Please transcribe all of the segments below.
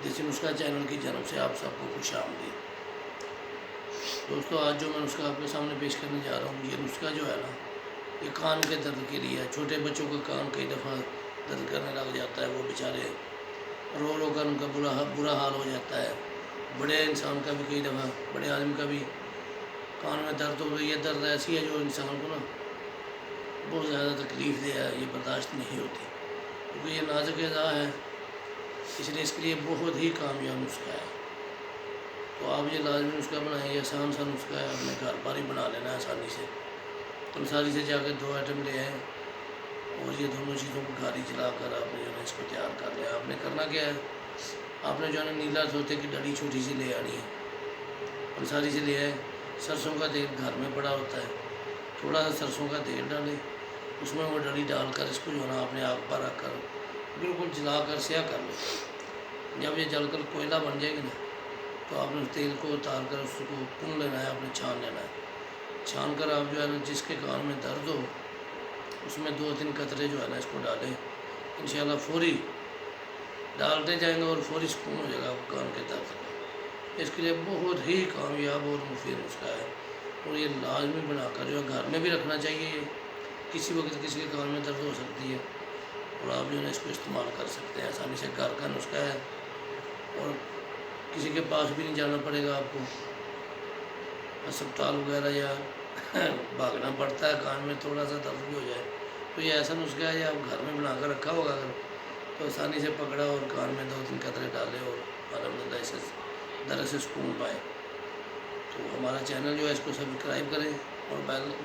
دیسی نسخہ چینل کی جانب سے آپ سب کو خوش آمدید۔ دوستو آج جو میں نسخہ آپ کے سامنے پیش کرنے جا رہا ہوں، یہ نسخہ جو ہے نا، یہ کان کے درد کے لیے ہے۔ چھوٹے بچوں کا کان کئی دفعہ درد کرنے لگ جاتا ہے، وہ بیچارے رو رو کر ان کا برا حال ہو جاتا ہے۔ بڑے انسان کا بھی کئی دفعہ، بڑے آدمی کا بھی کان میں درد ہو گئی ہے۔ درد ایسی ہے جو انسان کو نا بہت زیادہ تکلیف دے ہے، یہ برداشت نہیں ہوتی، کیونکہ یہ نازک اعضاء ہے، اس لیے اس کے لیے بہت ہی کامیاب نسخہ ہے۔ تو آپ یہ لازمی نسخہ بنائیں، یہ آسان سا نسخہ ہے، اپنے گھر پر ہی بنا لینا ہے آسانی سے۔ پنساری سے جا کے 2 آئٹم لے آئیں اور یہ دونوں چیزوں کو گھر ہی چلا کر آپ نے جو ہے اس کو تیار کر لیا۔ آپ نے کرنا کیا ہے، آپ نے جو ہے نیلا دھوتے کی ڈلی چھوٹی سی لے آنی ہے، پنساری سے لے آئے۔ سرسوں کا تیل گھر میں پڑا ہوتا ہے، تھوڑا سا سرسوں کا تیل ڈالیں، اس میں وہ ڈلی ڈال کر اس کو جو ہے نا آپ نے آگ پر رکھ کر بالکل جلا کر سیاہ کر لیں۔ جب یہ جل کر کوئلہ بن جائے گی نا، تو آپ نے تیل کو اتار کر اس کو بھون لینا ہے، آپ نے چھان لینا ہے۔ چھان کر آپ جو ہے نا جس کے کان میں درد ہو اس میں 2-3 قطرے جو ہے نا اس کو ڈالیں، انشاءاللہ فوری ڈالتے جائیں گے اور فوری سکون ہو جائے گا آپ کان کے درد کا۔ اس کے لیے بہت ہی کامیاب اور مفید نسخہ ہے، اور یہ لازمی بنا کر جو ہے گھر میں بھی رکھنا چاہیے۔ کسی وقت کسی کے کان میں درد ہو سکتی ہے اور آپ جو ہے اس کو استعمال کر سکتے ہیں، آسانی سے گھر کا نسخہ ہے اور کسی کے پاس بھی نہیں جانا پڑے گا آپ کو، اسپتال وغیرہ یا بھاگنا پڑتا ہے کان میں تھوڑا سا درد بھی ہو جائے، تو یہ ایسا نسخہ ہے، یہ آپ گھر میں بنا کر رکھا ہوگا اگر تو آسانی سے پکڑا اور کان میں 2-3 قطرے ڈالے اور الحمدللہ اسے درد سے سکون پائے۔ تو ہمارا چینل جو ہے اس کو سبسکرائب کریں اور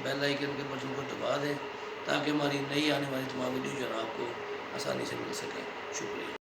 بیل آئیکن کے بٹن کو دبا دیں، تاکہ ہماری نئی آنے والی تمام ویڈیو جو ہے آپ کو آسانی سے مل سکیں۔ شکریہ۔